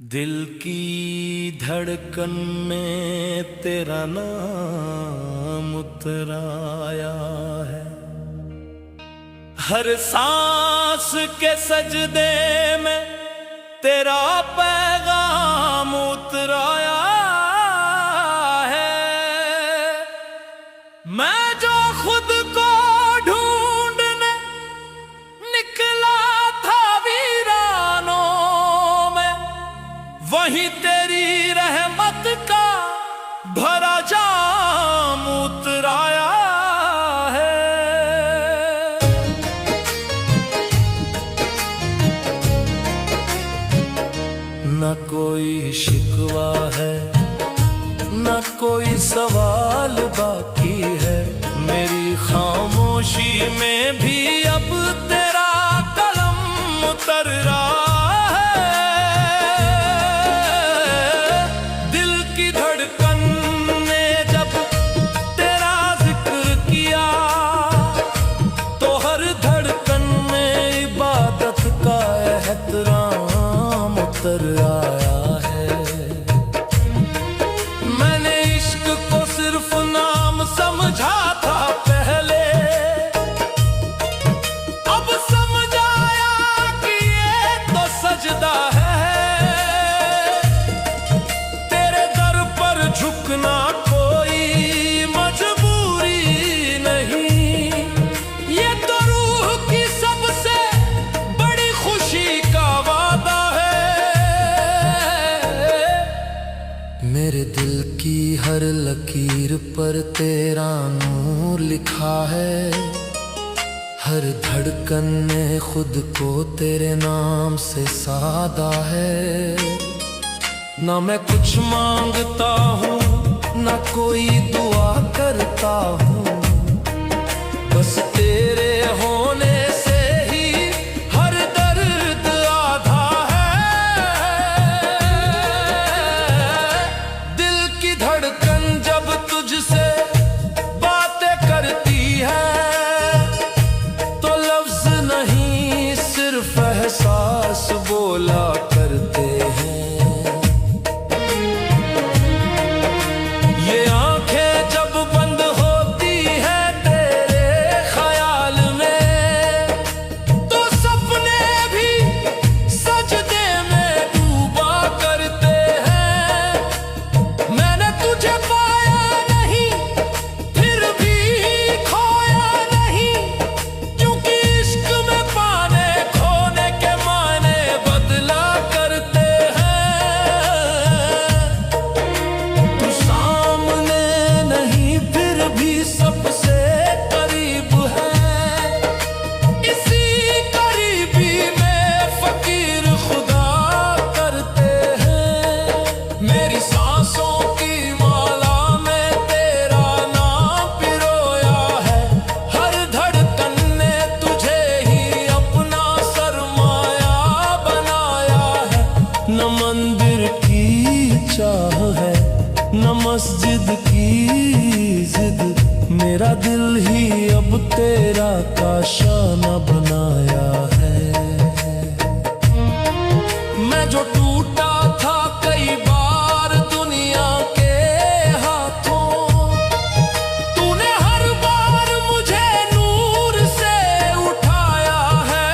दिल की धड़कन में तेरा नाम उतराया है, हर सांस के सजदे में तेरा पैगाम उतराया है। मैं जो खुद को ढूंढने निकला था वीरानों में, वहीं तेरी रहमत का भरा जाम उतराया है। न कोई शिकवा है, न कोई सवाल बाकी है, मेरी खामोशी में भी अब तेरा कलम उतर रहा है। दिल की धड़कन ने जब तेरा जिक्र किया, तो हर धड़कन में इबादत का एहतराम उतर आया है। मैंने इश्क को सिर्फ नाम समझा था पहले, अब समझ आया कि ये तो सजदा है। तेरे दर पर झुकना कोई मजबूरी नहीं, ये तो रूह की सबसे बड़ी खुशी का वादा है। मेरे दिल की हर लकीर पर तेरा नूर लिखा है, हर धड़कन ने खुद को तेरे नाम से साधा है। ना मैं कुछ मांगता हूँ, ना कोई दुआ करता हूँ, बस तेरे होने से ही हर दर्द आधा है। दिल की धड़कन जब तुझसे बातें करती है, तो लफ्ज नहीं सिर्फ एहसास बोला करते हैं। ये आंखें जब बंद होती है तेरे ख्याल में, तो सपने भी सजदे में डूबा करते हैं। मैंने तुझे पाया नहीं, फिर भी खोया नहीं, क्योंकि इश्क में पाने खोने के मायने बदला करते हैं। तू सामने नहीं फिर भी सबसे करीब है, इसी करीबी में फकीर खुदा करते हैं। मेरी सांसों की माला में तेरा नाम पिरोया है, हर धड़कन ने तुझे ही अपना सरमाया बनाया है। न मंदिर की चाह है, न मस्जिद की जिद, मेरा दिल ही अब तेरा काशाना बनाया है। मैं जो टूटा था कई बार दुनिया के हाथों, तूने हर बार मुझे नूर से उठाया है।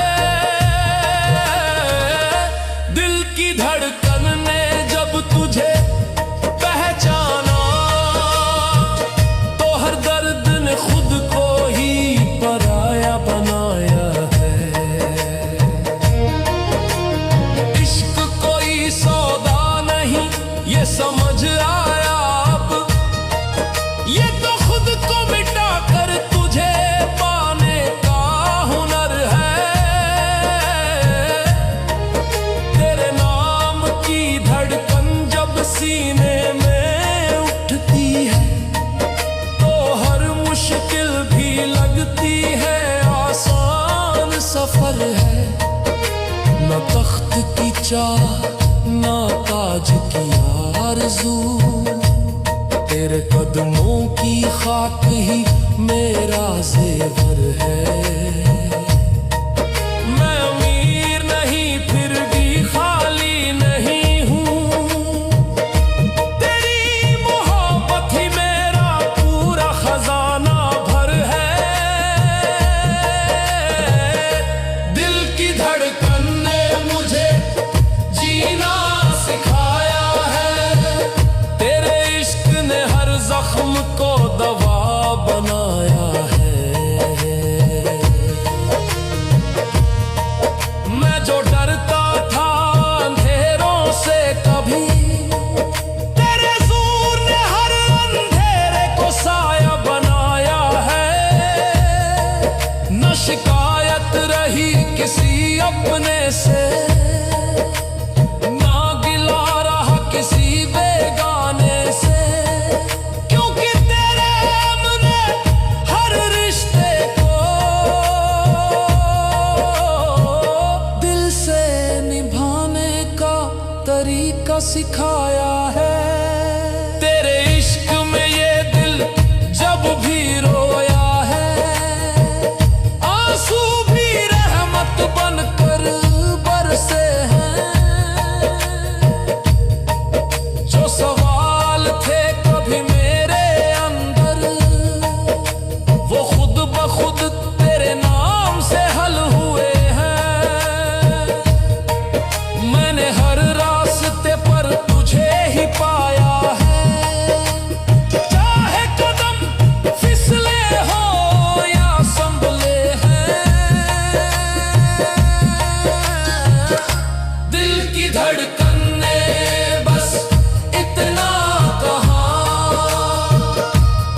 दिल की धड़कन ने जब तुझे पहचाना, तो हर दर्द ने खुद को ही पराया बनाया है। इश्क कोई सौदा नहीं, ये समझ आया अब, ये तो खुद को मिटा कर तुझे पाने का हुनर है। तेरे नाम की धड़कन जब सीने में उठती है, तो हर मुश्किल भी लगती है आसान सफर है। न तख्त की चाह, न ताज की आरज़ू, तेरे कदमों की खाक ही मेरा ज़ेवर है। मैं अमीर नहीं फिर भी खाली नहीं हूँ, से कभी। तेरे ज़ूर ने हर अंधेरे को साया बनाया है, न शिकायत रही किसी अपने से, ना गिला रहा किसी बेगाने से। क्योंकि तेरे हमने हर रिश्ते को दिल से निभाने का तरीका सिखाया है। तेरे इश्क में ये दिल जब भी रोया है, आंसू भी रहमत बनकर बरसे हैं। जो सवाल थे कभी मेरे अंदर, वो खुद ब खुद तेरे नाम से हल हुए हैं। मैंने हर रास्ते पर तुझे ही पाया है, चाहे कदम फिसले हो या संभले हैं। दिल की धड़कन ने बस इतना कहा,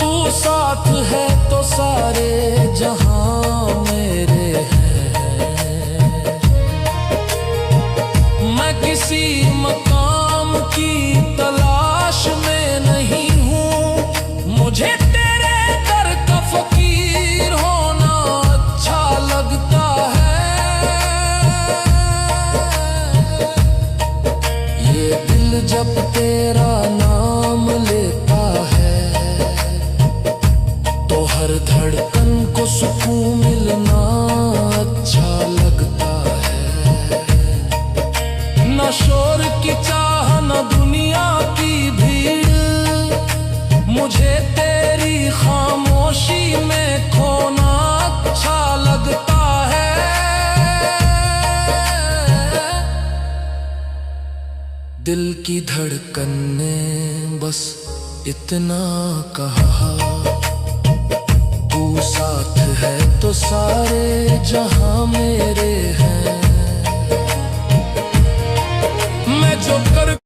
तू साथ है तो सारे जहां मेरे हैं। मैं किसी मकाम की तलाश में नहीं हूँ, मुझे तेरे दर का फकीर होना अच्छा लगता है। ये दिल जब तेरा नाम लेता है, तो हर धड़कन को सुकून मिलना अच्छा लगता है। न शोर की चाह न दुनिया की भीड़, मुझे तेरी खामोशी में खोना अच्छा लगता है। दिल की धड़कन ने बस इतना कहा, तू साथ है तो सारे जहां मेरे हैं। मैं जो